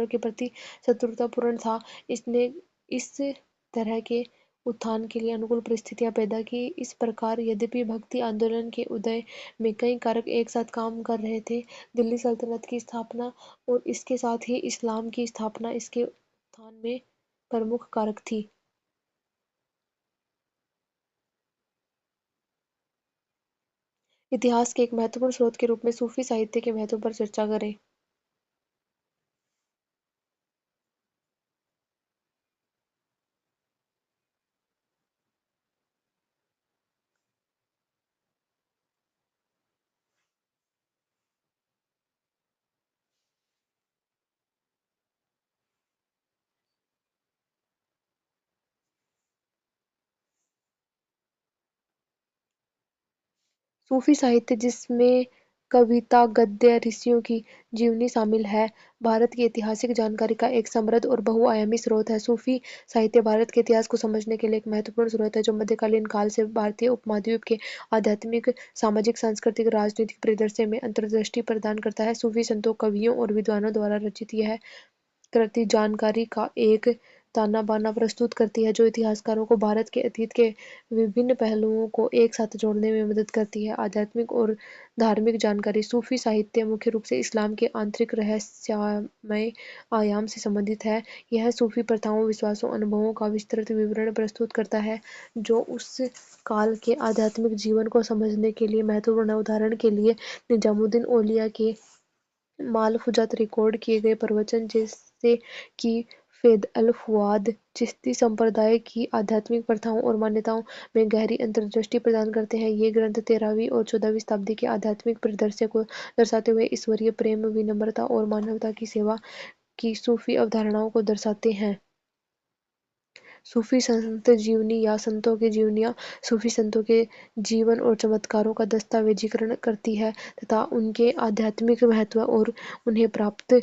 के प्रति शत्रुतापूर्ण था। इसने इस तरह के उत्थान के लिए अनुकूल परिस्थितियां पैदा की। इस प्रकार यद्यपि भक्ति आंदोलन के उदय में कई कारक एक साथ काम कर रहे थे, दिल्ली सल्तनत की स्थापना और इसके साथ ही इस्लाम की स्थापना इसके उत्थान में प्रमुख कारक थी। इतिहास के एक महत्वपूर्ण स्रोत के रूप में सूफी साहित्य के महत्व पर चर्चा करें। सूफी साहित्य जिसमें कविता, गद्य, ऋषियों की जीवनी शामिल है, भारत की ऐतिहासिक जानकारी का एक समृद्ध और बहुआयामी स्रोत है। सूफी साहित्य भारत के इतिहास को समझने के लिए एक महत्वपूर्ण स्रोत है, जो मध्यकालीन काल से भारतीय उपमहाद्वीप के आध्यात्मिक, सामाजिक, सांस्कृतिक, राजनीतिक परिदृश्य में अंतर्दृष्टि प्रदान करता है। सूफी संतों, कवियों और विद्वानों द्वारा रचित यह कृति जानकारी का एक ताना-बाना प्रस्तुत करती है, जो इतिहासकारों को भारत के अतीत के विभिन्न पहलुओं को एक साथ जोड़ने में मदद करती है। आध्यात्मिक और धार्मिक जानकारी: सूफी साहित्य मुख्य रूप से इस्लाम के आंतरिक रहस्यमय आयाम से संबंधित है। यह सूफी प्रथाओं, विश्वासों, अनुभवों का विस्तृत विवरण प्रस्तुत करता है, जो उस काल के आध्यात्मिक जीवन को समझने के लिए महत्वपूर्ण है। उदाहरण के लिए, निजामुद्दीन औलिया के मालफूजात रिकॉर्ड किए गए प्रवचन, जैसे कि फ़ैद अल फ़ुआद, चिश्ती संप्रदाय की आध्यात्मिक प्रथाओं और मान्यताओं में गहरी अंतर्दृष्टि प्रदान करते हैं। ये ग्रंथ 13वीं और 14वीं शताब्दी के आध्यात्मिक परिदृश्य को दर्शाते हुए ईश्वरीय प्रेम, विनम्रता और मानवता की सेवा की सूफी अवधारणाओं को दर्शाते हैं। सूफी संत जीवनी या संतों की जीवनियाँ सूफी संतों के जीवन और चमत्कारों का दस्तावेजीकरण करती है तथा उनके आध्यात्मिक महत्व और उन्हें प्राप्त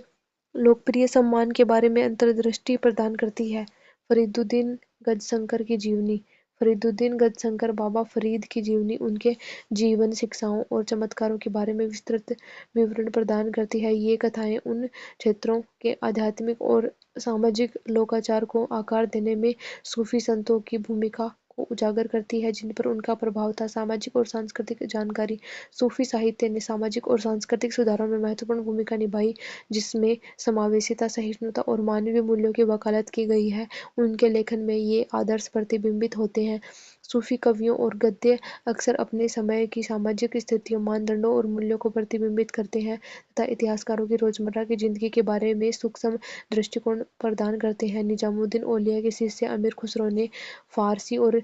लोकप्रिय सम्मान के बारे में अंतर्दृष्टि प्रदान करती है। फरीदुद्दीन गजशंकर की जीवनी: फरीदुद्दीन गजशंकर बाबा फरीद की जीवनी उनके जीवन, शिक्षाओं और चमत्कारों के बारे में विस्तृत विवरण प्रदान करती है। ये कथाएं उन क्षेत्रों के आध्यात्मिक और सामाजिक लोकाचार को आकार देने में सूफी संतों की भूमिका को उजागर करती है, जिन पर उनका प्रभाव था। सामाजिक और सांस्कृतिक जानकारी: सूफी साहित्य ने सामाजिक और सांस्कृतिक सुधारों में महत्वपूर्ण भूमिका निभाई, जिसमें समावेशिता, सहिष्णुता और मानवीय मूल्यों की वकालत की गई है। उनके लेखन में ये आदर्श प्रतिबिंबित होते हैं। सूफी कवियों और गद्य अक्सर अपने समय की सामाजिक स्थितियों, मानदंडों और मूल्यों को प्रतिबिंबित करते हैं तथा इतिहासकारों की रोजमर्रा की जिंदगी के बारे में सूक्ष्म दृष्टिकोण प्रदान करते हैं। निजामुद्दीन औलिया के शिष्य अमीर खुसरो ने फारसी और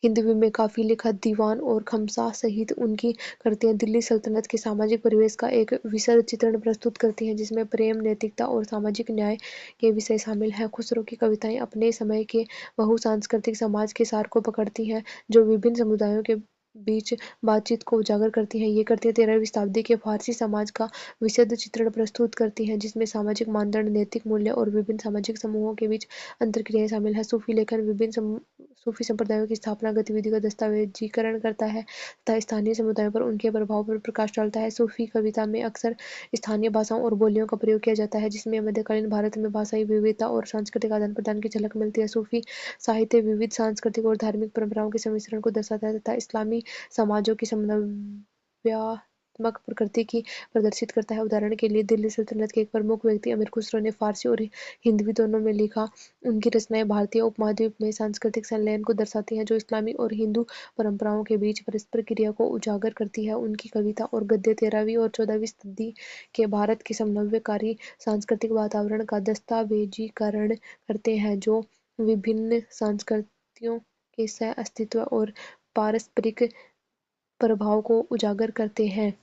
हिंदवी में काफ़ी लिखा। दीवान और खमसा सहित उनकी कृतियाँ दिल्ली सल्तनत के सामाजिक परिवेश का एक विशद चित्रण प्रस्तुत करती हैं, जिसमें प्रेम, नैतिकता और सामाजिक न्याय के विषय शामिल हैं। खुसरो की कविताएं अपने समय के बहुसांस्कृतिक समाज के सार को पकड़ती हैं, जो विभिन्न समुदायों के बीच बातचीत को उजागर करती हैं। ये कृतियाँ 13वीं शताब्दी के फारसी समाज का विशद चित्रण प्रस्तुत करती हैं, जिसमें सामाजिक मानदंड, नैतिक मूल्य और विभिन्न सामाजिक समूहों के बीच अंतर्क्रियाएं शामिल हैं। सूफी लेखन विभिन्न सूफी संप्रदायों की स्थापना गतिविधि का दस्तावेजीकरण करता है तथा स्थानीय समुदायों पर उनके प्रभाव पर प्रकाश डालता है। सूफी कविता में अक्सर स्थानीय भाषाओं और बोलियों का प्रयोग किया जाता है, जिसमें मध्यकालीन भारत में भाषाई विविधता और सांस्कृतिक आदान प्रदान की झलक मिलती है। सूफी साहित्य विविध सांस्कृतिक और धार्मिक परंपराओं के सम्मिश्रण को दर्शाता है तथा इस्लामी समाजों की समन्वयात्मक प्रकृति की प्रदर्शित करता है। उदाहरण के लिए, दिल्ली सल्तनत के एक प्रमुख व्यक्ति अमीर खुसरो ने फारसी और हिंदवी दोनों में लिखा। उनकी रचनाएं भारतीय उपमहाद्वीप में सांस्कृतिक संलयन को दर्शाती हैं, जो इस्लामी और हिंदू परंपराओं के बीच परस्पर क्रिया को उजागर करती है। उनकी कविता और गद्य 13वीं और 14वीं सदी के भारत के समन्वयकारी सांस्कृतिक वातावरण का दस्तावेजीकरण करते हैं, जो विभिन्न संस्कृतियों के सह-अस्तित्व और पारस्परिक प्रभाव को उजागर करते हैं।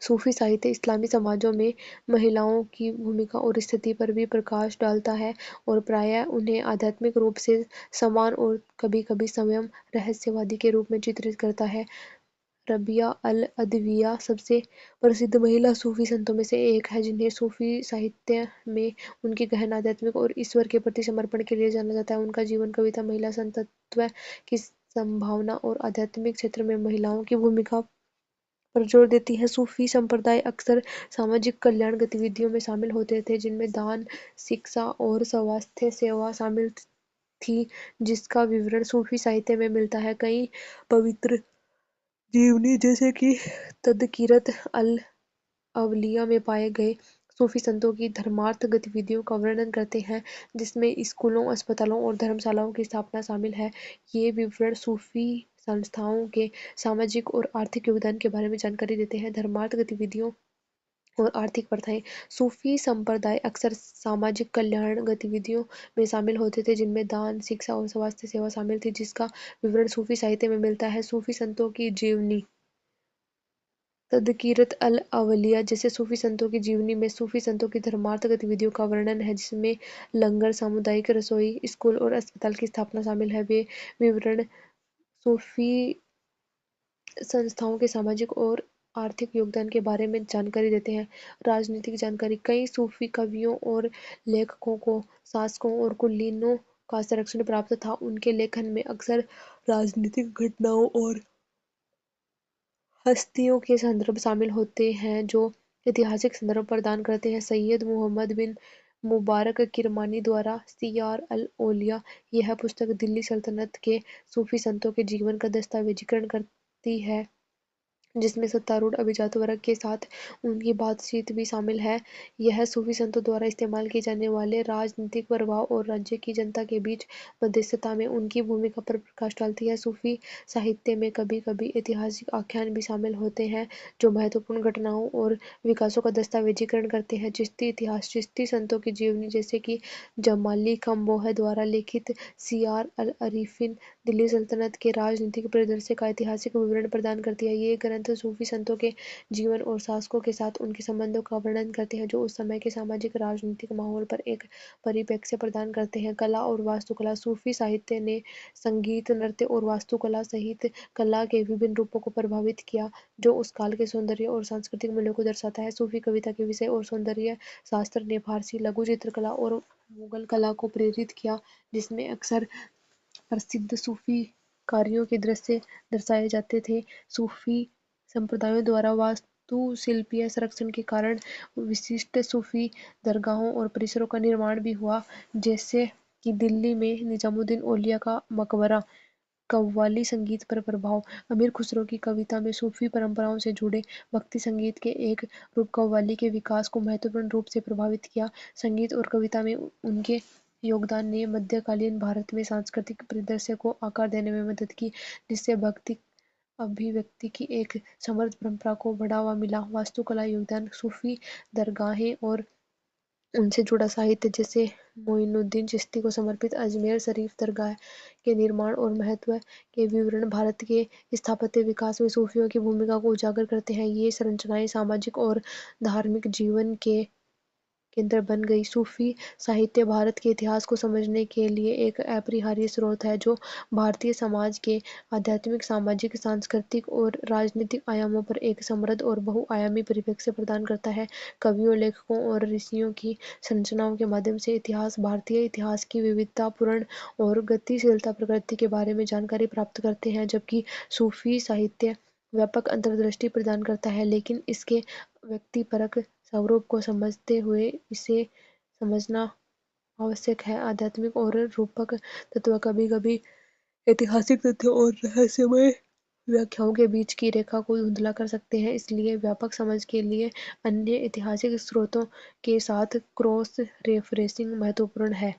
सूफी साहित्य इस्लामी समाजों में महिलाओं की भूमिका और स्थिति पर भी प्रकाश डालता है और प्रायः उन्हें आध्यात्मिक रूप से समान और कभी-कभी स्वयं रहस्यवादी के रूप में चित्रित करता है। रबिया अल-अदविया सबसे प्रसिद्ध महिला सूफी संतों में से एक है, जिन्हें सूफी साहित्य में उनके गहन आध्यात्मिक और ईश्वर के प्रति समर्पण के लिए जाना जाता है। उनका जीवन, कविता महिला संतत्व की संभावना और आध्यात्मिक क्षेत्र में महिलाओं की भूमिका पर जोर देती है। सूफी संप्रदाय अक्सर सामाजिक कल्याण गतिविधियों में शामिल होते थे, जिनमें दान, शिक्षा और स्वास्थ्य सेवा शामिल थी, जिसका विवरण सूफी साहित्य में मिलता है। कई पवित्र जीवनी, जैसे कि तज़किरत अल अवलिया में पाए गए सूफी संतों की धर्मार्थ गतिविधियों का वर्णन करते हैं, जिसमें स्कूलों, अस्पतालों और धर्मशालाओं की स्थापना शामिल है। ये विवरण सूफी संस्थाओं के सामाजिक और आर्थिक योगदान के बारे में जानकारी देते हैं। धर्मार्थ गतिविधियों और आर्थिक प्रथाएं: सूफी संप्रदाय अक्सर सामाजिक कल्याण गतिविधियों में शामिल होते थे, जिनमें दान, शिक्षा और स्वास्थ्य सेवा शामिल थी, जिसका विवरण सूफी साहित्य में मिलता है। सूफी संतों की जीवनी: तज़किरत अल अवलिया जैसे सूफी संतों की जीवनी में सूफी संतों की धर्मार्थ गतिविधियों का वर्णन है, जिसमें लंगर, सामुदायिक रसोई, स्कूल और अस्पताल की स्थापना शामिल है। वे विवरण सूफी संस्थाओं के सामाजिक और आर्थिक योगदान के बारे में जानकारी देते हैं। राजनीतिक जानकारी: कई सूफी कवियों और लेखकों को शासकों और कुलीनों का संरक्षण प्राप्त था। उनके लेखन में अक्सर राजनीतिक घटनाओं और हस्तियों के संदर्भ शामिल होते हैं जो ऐतिहासिक संदर्भ प्रदान करते हैं। सैयद मुहम्मद बिन मुबारक किरमानी द्वारा सियार अल औलिया, यह पुस्तक दिल्ली सल्तनत के सूफी संतों के जीवन का दस्तावेजीकरण करती है, जिसमें सत्तारूढ़ अभिजात वर्ग के साथ उनकी बातचीत भी शामिल है। यह सूफी संतों द्वारा इस्तेमाल किए जाने वाले राजनीतिक प्रभाव और राज्य की जनता के बीच मध्यस्थता में उनकी भूमिका पर प्रकाश डालती है। सूफी साहित्य में कभी-कभी ऐतिहासिक आख्यान भी शामिल होते हैं जो महत्वपूर्ण घटनाओं और विकासों का दस्तावेजीकरण करते हैं। चिश्ती इतिहास: चिश्ती संतों की जीवनी जैसे कि जमाली खंबोह द्वारा लिखित सियार अल अरीफीन दिल्ली सल्तनत के राजनीतिक परिदृश्य का ऐतिहासिक विवरण प्रदान करती है। ये ग्रंथ सूफी संतों के जीवन और शासकों के साथ उनके संबंधों का वर्णन करते हैं जो उस समय के सामाजिक राजनीतिक माहौल पर एक परिप्रेक्ष्य प्रदान करते हैं। कला और वास्तुकला: सूफी साहित्य ने संगीत, नृत्य और वास्तुकला सहित कला के विभिन्न रूपों को प्रभावित किया जो उस काल के सौंदर्य और सांस्कृतिक मूल्यों को दर्शाता है। सूफी कविता के विषय और सौंदर्य शास्त्र ने फारसी लघु चित्रकला और मुगल कला को प्रेरित किया, जिसमें अक्सर प्रसिद्ध सूफी कार्यों के दृश्य दर्शाए जाते थे। सूफी संप्रदायों द्वारा वास्तुशिल्पीय संरक्षण के कारण विशिष्ट सूफी दरगाहों और परिसरों का निर्माण भी हुआ, जैसे कि दिल्ली में निजामुद्दीन औलिया का मकबरा। कव्वाली संगीत पर प्रभाव: अमीर खुसरो की कविता में सूफी परंपराओं से जुड़े भक्ति संगीत के एक रूप कव्वाली के विकास को महत्वपूर्ण रूप से प्रभावित किया। संगीत और कविता में उनके योगदान ने मध्यकालीन भारत में सांस्कृतिक परिदृश्य को आकार देने में मदद की, जिससे भक्ति अभिव्यक्ति की एक समृद्ध परंपरा को बढ़ावा मिला। वास्तुकला योगदान: सूफी दरगाहें और उनसे जुड़ा साहित्य जैसे मोइनुद्दीन चिश्ती को समर्पित अजमेर शरीफ दरगाह के निर्माण और महत्व के विवरण भारत के स्थापत्य विकास में सूफियों की भूमिका को उजागर करते हैं। ये संरचनाएं सामाजिक और धार्मिक जीवन के केंद्र बन गई। सूफी साहित्य भारत के इतिहास को समझने के लिए एक अपरिहार्य स्रोत है जो भारतीय समाज के आध्यात्मिक, सामाजिक, सांस्कृतिक और राजनीतिक आयामों पर एक समृद्ध और बहुआयामी परिप्रेक्ष्य प्रदान करता है। कवियों, लेखकों और ऋषियों की संरचनाओं के माध्यम से इतिहास भारतीय इतिहास की विविधतापूर्ण और गतिशीलता प्रकृति के बारे में जानकारी प्राप्त करते हैं, जबकि सूफी साहित्य व्यापक अंतर्दृष्टि प्रदान करता है, लेकिन इसके व्यक्तिपरक स्वरूप को समझते हुए इसे समझना आवश्यक है। आध्यात्मिक और रूपक तत्व कभी-कभी ऐतिहासिक तथ्यों और रहस्यमय व्याख्याओं के बीच की रेखा को धुंधला कर सकते हैं, इसलिए व्यापक समझ के लिए अन्य ऐतिहासिक स्रोतों के साथ क्रॉस रेफरेंसिंग महत्वपूर्ण है।